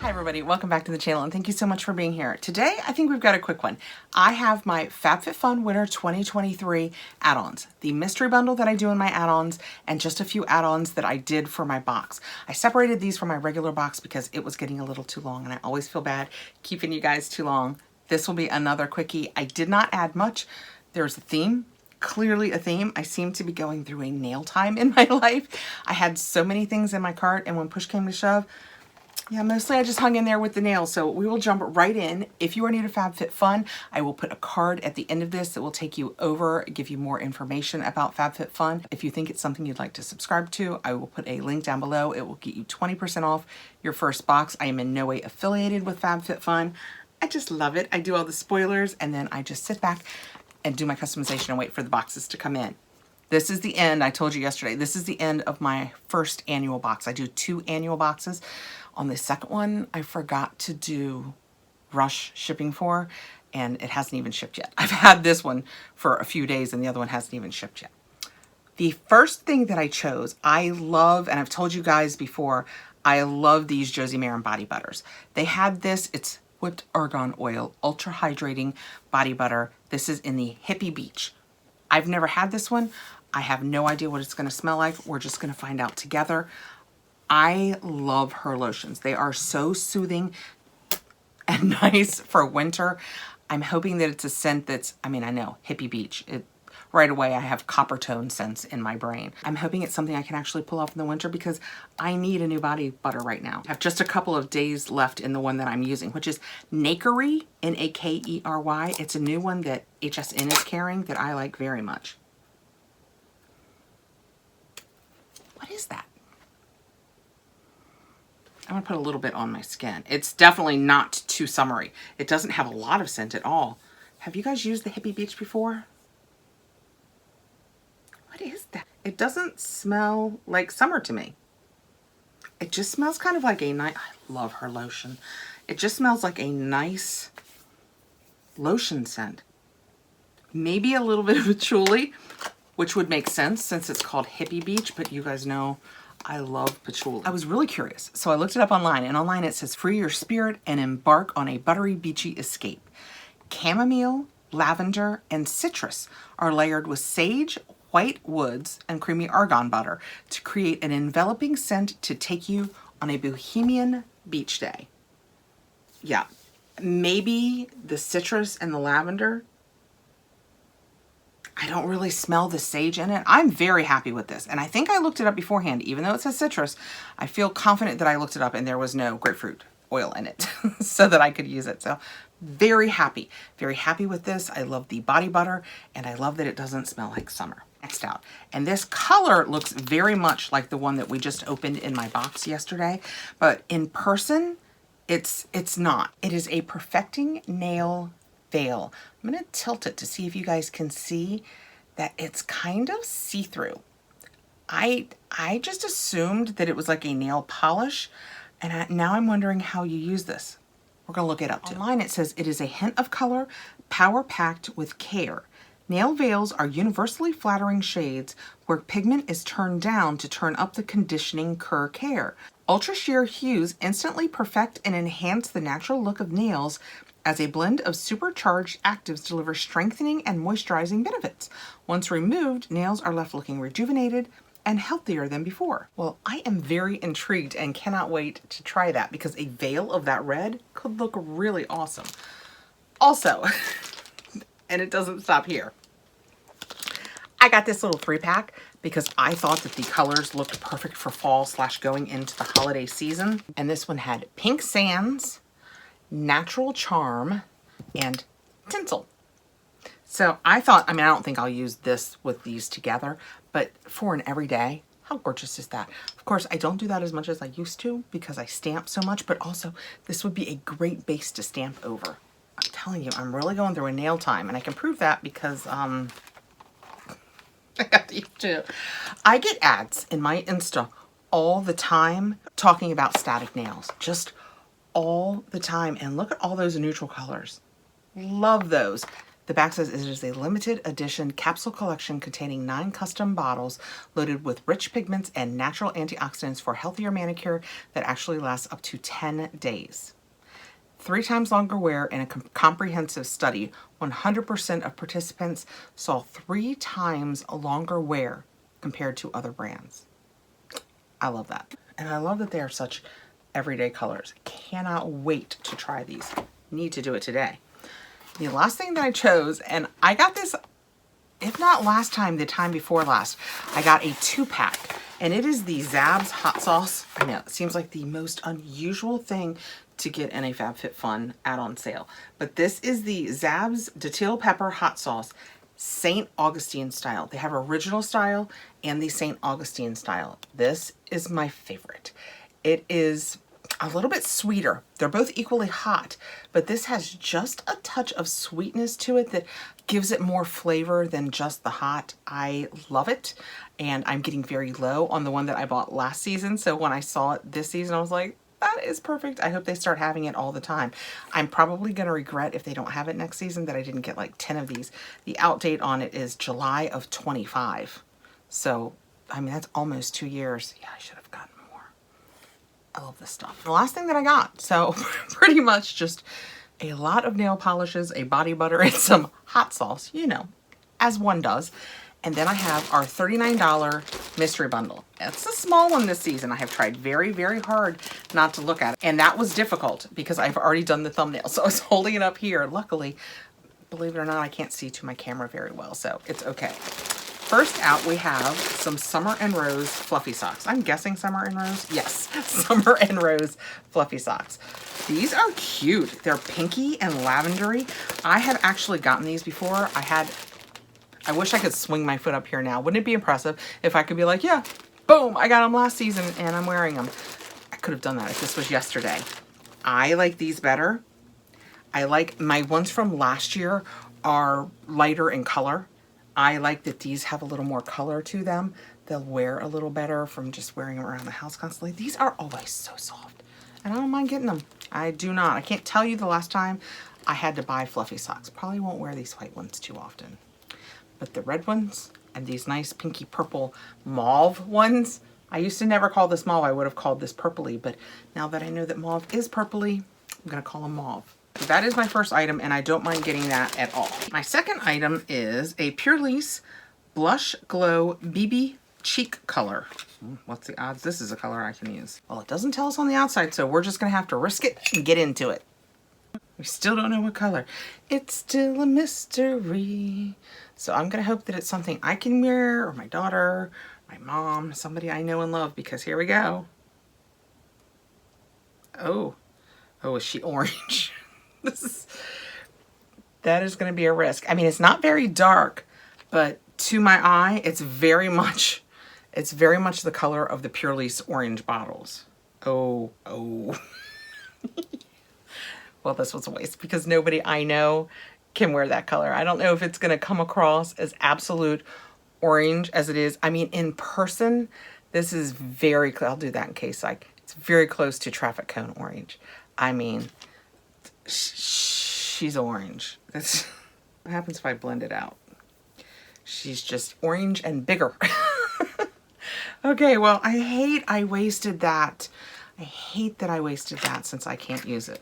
Hi everybody, welcome back to the channel and thank you so much for being here. Today, I think we've got a quick one. I have my Fabfitfun Winter 2023 add-ons, the mystery bundle that I do in my add-ons, and just a few add-ons that I did for my box. I separated these from my regular box because it was getting a little too long and I always feel bad keeping you guys too long. This will be another quickie. I did not add much. There's a theme. Clearly a theme. I seem to be going through a nail time in my life. I had so many things in my cart and when push came to shove, yeah, mostly I just hung in there with the nails, so we will jump right in. If you are new to Fabfitfun, I will put a card at the end of this that will take you over, give you more information about Fabfitfun. If you think it's something you'd like to subscribe to, I will put a link down below. It will get you 20% off your first box. I am in no way affiliated with Fabfitfun. I just love it. I do all the spoilers and then I just sit back and do my customization and wait for the boxes to come in. This is the end, I told you yesterday, this is the end of my first annual box. I do 2 annual boxes. On the second one, I forgot to do rush shipping for, and it hasn't even shipped yet. I've had this one for a few days and the other one hasn't even shipped yet. The first thing that I chose, I love, and I've told you guys before, I love these Josie Maran body butters. They had this, it's whipped argan oil, ultra hydrating body butter. This is in the Hippie Beach. I've never had this one. I have no idea what it's gonna smell like. We're just gonna find out together. I love her lotions. They are so soothing and nice for winter. I'm hoping that it's a scent that's, I mean, I know, Hippie Beach. Right away, I have copper tone scents in my brain. I'm hoping it's something I can actually pull off in the winter because I need a new body butter right now. I have just a couple of days left in the one that I'm using, which is Nakery, N-A-K-E-R-Y. It's a new one that HSN is carrying that I like very much. What is that? I'm gonna put a little bit on my skin. It's definitely not too summery. It doesn't have a lot of scent at all. Have you guys used the Hippie Beach before? What is that? It doesn't smell like summer to me. It just smells kind of like a nice, I love her lotion. It just smells like a nice lotion scent. Maybe a little bit of patchouli, which would make sense since it's called Hippie Beach, but you guys know I love patchouli. I was really curious, so I looked it up online, and online it says, free your spirit and embark on a buttery, beachy escape. Chamomile, lavender, and citrus are layered with sage, white woods, and creamy argan butter to create an enveloping scent to take you on a bohemian beach day. Yeah, maybe the citrus and the lavender. I don't really smell the sage in it. I'm very happy with this. And I think I looked it up beforehand. Even though it says citrus, I feel confident that I looked it up and there was no grapefruit oil in it so that I could use it. So very happy with this. I love the body butter and I love that it doesn't smell like summer. Next out. And this color looks very much like the one that we just opened in my box yesterday, but in person, it's not. It is a Perfecting Nail Veil. I'm going to tilt it to see if you guys can see that it's kind of see-through. I just assumed that it was like a nail polish, and now I'm wondering how you use this. We're going to look it up too. Online it says it is a hint of color, power-packed with care. Nail veils are universally flattering shades where pigment is turned down to turn up the conditioning care. Ultra sheer hues instantly perfect and enhance the natural look of nails as a blend of supercharged actives deliver strengthening and moisturizing benefits. Once removed, nails are left looking rejuvenated and healthier than before. Well, I am very intrigued and cannot wait to try that because a veil of that red could look really awesome. Also, and it doesn't stop here, I got this little 3-pack because I thought that the colors looked perfect for fall / going into the holiday season. And this one had Pink Sands, Natural Charm, and Tinsel. So I thought, I mean, I don't think I'll use this with these together, but for an everyday, how gorgeous is that? Of course, I don't do that as much as I used to because I stamp so much, but also this would be a great base to stamp over. I'm telling you, I'm really going through a nail time, and I can prove that because, I got these too. I get ads in my Insta all the time talking about static nails, just all the time. And look at all those neutral colors. Love those. The back says it is a limited edition capsule collection containing 9 custom bottles loaded with rich pigments and natural antioxidants for healthier manicure that actually lasts up to 10 days. 3 times longer wear. In a comprehensive study, 100% of participants saw 3 times longer wear compared to other brands. I love that. And I love that they are such everyday colors. Cannot wait to try these. Need to do it today. The last thing that I chose, and I got this, if not last time, the time before last, I got a 2-pack. And it is the Zab's hot sauce. I know, it seems like the most unusual thing to get in a Fabfitfun add-on sale. But this is the Zab's Dill Pepper Hot Sauce, St. Augustine style. They have original style and the St. Augustine style. This is my favorite. It is a little bit sweeter. They're both equally hot, but this has just a touch of sweetness to it that gives it more flavor than just the hot. I love it, and I'm getting very low on the one that I bought last season, so when I saw it this season, I was like, that is perfect. I hope they start having it all the time. I'm probably going to regret if they don't have it next season that I didn't get like 10 of these. The out date on it is July of 25. So, I mean, that's almost 2 years. Yeah, I should have gotten more. I love this stuff. The last thing that I got, so pretty much just a lot of nail polishes, a body butter, and some hot sauce, you know, as one does. And then I have our $39 mystery bundle. It's a small one this season. I have tried very, very hard not to look at it. And that was difficult because I've already done the thumbnail. So I was holding it up here. Luckily, believe it or not, I can't see to my camera very well, so it's okay. First out, we have some Summer and Rose fluffy socks. I'm guessing Summer and Rose? Yes, Summer and Rose fluffy socks. These are cute. They're pinky and lavendery. I have actually gotten these before. I wish I could swing my foot up here now. Wouldn't it be impressive if I could be like, yeah, boom, I got them last season and I'm wearing them. I could have done that if this was yesterday. I like these better. I like my ones from last year are lighter in color. I like that these have a little more color to them. They'll wear a little better from just wearing them around the house constantly. These are always so soft and I don't mind getting them. I do not. I can't tell you the last time I had to buy fluffy socks. Probably won't wear these white ones too often. But the red ones and these nice pinky purple mauve ones, I used to never call this mauve. I would have called this purpley, but now that I know that mauve is purpley, I'm gonna call them mauve. So that is my first item and I don't mind getting that at all. My second item is a Pure Lease Blush Glow BB Cheek Color. What's the odds this is a color I can use? Well, it doesn't tell us on the outside, so we're just gonna have to risk it and get into it. We still don't know what color. It's still a mystery. So I'm gonna hope that it's something I can wear, or my daughter, my mom, somebody I know and love, because here we go. Oh, is she orange? That is gonna be a risk. I mean, it's not very dark, but to my eye, it's very much the color of the Pure Lease orange bottles. Oh. Well, this was a waste because nobody I know can wear that color. I don't know if it's going to come across as absolute orange as it is. I mean, in person, this is very close. I'll do that in case it's very close to traffic cone orange. I mean, she's orange. What happens if I blend it out? She's just orange and bigger. Okay, well, I hate I wasted that. I hate that I wasted that since I can't use it.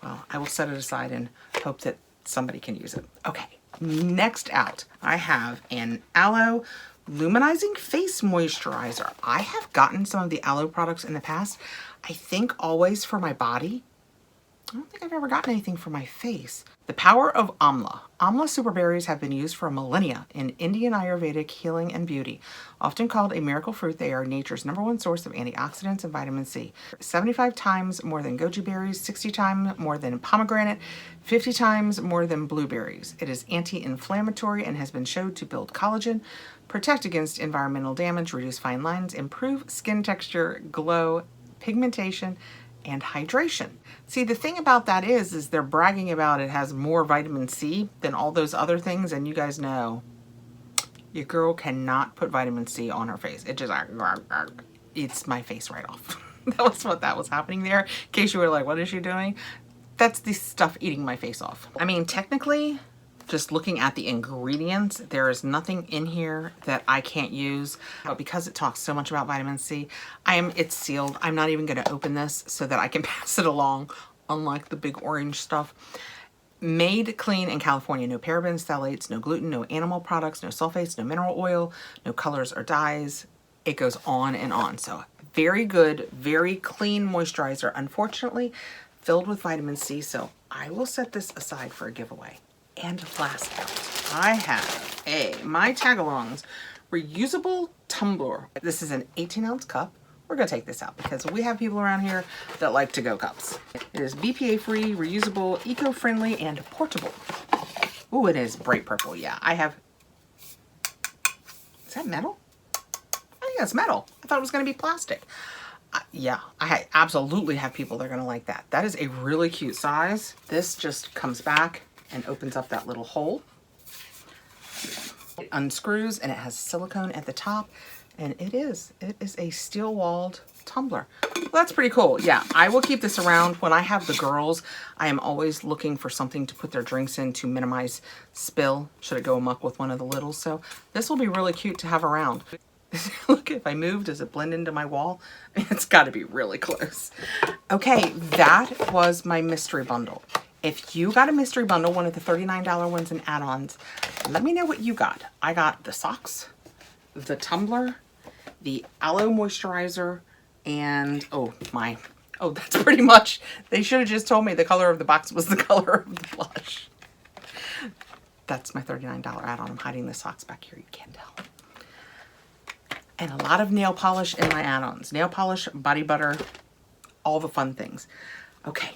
Well, I will set it aside and hope that somebody can use it. Okay, next out, I have an Aloe Luminizing Face Moisturizer. I have gotten some of the Aloe products in the past. I think always for my body. I don't think I've ever gotten anything for my face. The power of Amla. Amla superberries have been used for millennia in Indian Ayurvedic healing and beauty. Often called a miracle fruit, they are nature's #1 source of antioxidants and vitamin C. 75 times more than goji berries, 60 times more than pomegranate, 50 times more than blueberries. It is anti-inflammatory and has been shown to build collagen, protect against environmental damage, reduce fine lines, improve skin texture, glow, pigmentation, and hydration. See, the thing about that is they're bragging about it has more vitamin C than all those other things, and you guys know your girl cannot put vitamin C on her face. It just eats my face right off. That was what that was happening there. In case you were like, what is she doing? That's the stuff eating my face off. I mean, technically, Just looking at the ingredients, there is nothing in here that I can't use. But because it talks so much about vitamin C, it's sealed. I'm not even going to open this so that I can pass it along, unlike the big orange stuff. Made clean in California. No parabens, phthalates, no gluten, no animal products, no sulfates, no mineral oil, no colors or dyes. It goes on and on. So very good, very clean moisturizer. Unfortunately, filled with vitamin C. So I will set this aside for a giveaway. And last out, I have my Tagalongs reusable tumbler. This is an 18-ounce cup. We're gonna take this out because we have people around here that like to go cups. It is BPA-free, reusable, eco-friendly, and portable. Ooh, it is bright purple. Yeah, I have, is that metal? I think that's metal. I thought it was gonna be plastic. Yeah, I absolutely have people that are gonna like that. That is a really cute size. This just comes back and opens up that little hole. It unscrews and it has silicone at the top, and it is a steel-walled tumbler. Well, that's pretty cool. Yeah, I will keep this around. When I have the girls, I am always looking for something to put their drinks in to minimize spill should it go amok with one of the littles. So this will be really cute to have around. Look, if I move, does it blend into my wall? It's got to be really close. Okay, that was my mystery bundle. If you got a mystery bundle, one of the $39 ones in add-ons, let me know what you got. I got the socks, the tumbler, the aloe moisturizer, and that's pretty much, they should have just told me the color of the box was the color of the blush. That's my $39 add-on. I'm hiding the socks back here, you can't tell. And a lot of nail polish in my add-ons. Nail polish, body butter, all the fun things. Okay.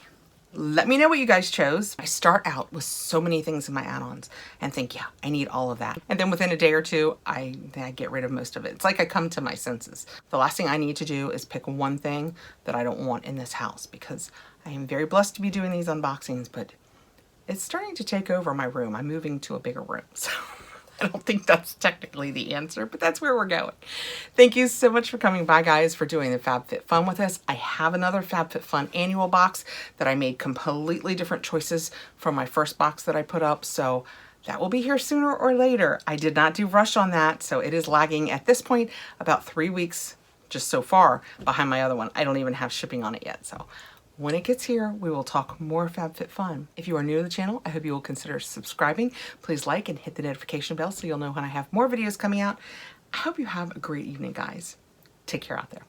Let me know what you guys chose. I start out with so many things in my add-ons and think, yeah, I need all of that. And then within a day or two, I get rid of most of it. It's like I come to my senses. The last thing I need to do is pick one thing that I don't want in this house, because I am very blessed to be doing these unboxings, but it's starting to take over my room. I'm moving to a bigger room, so I don't think that's technically the answer, but that's where we're going. Thank you so much for coming by, guys, for doing the FabFitFun with us. I have another FabFitFun annual box that I made completely different choices from my first box that I put up, so that will be here sooner or later. I did not do rush on that, so it is lagging at this point about 3 weeks just so far behind my other one. I don't even have shipping on it yet, so when it gets here, we will talk more FabFitFun. If you are new to the channel, I hope you will consider subscribing. Please like and hit the notification bell so you'll know when I have more videos coming out. I hope you have a great evening, guys. Take care out there.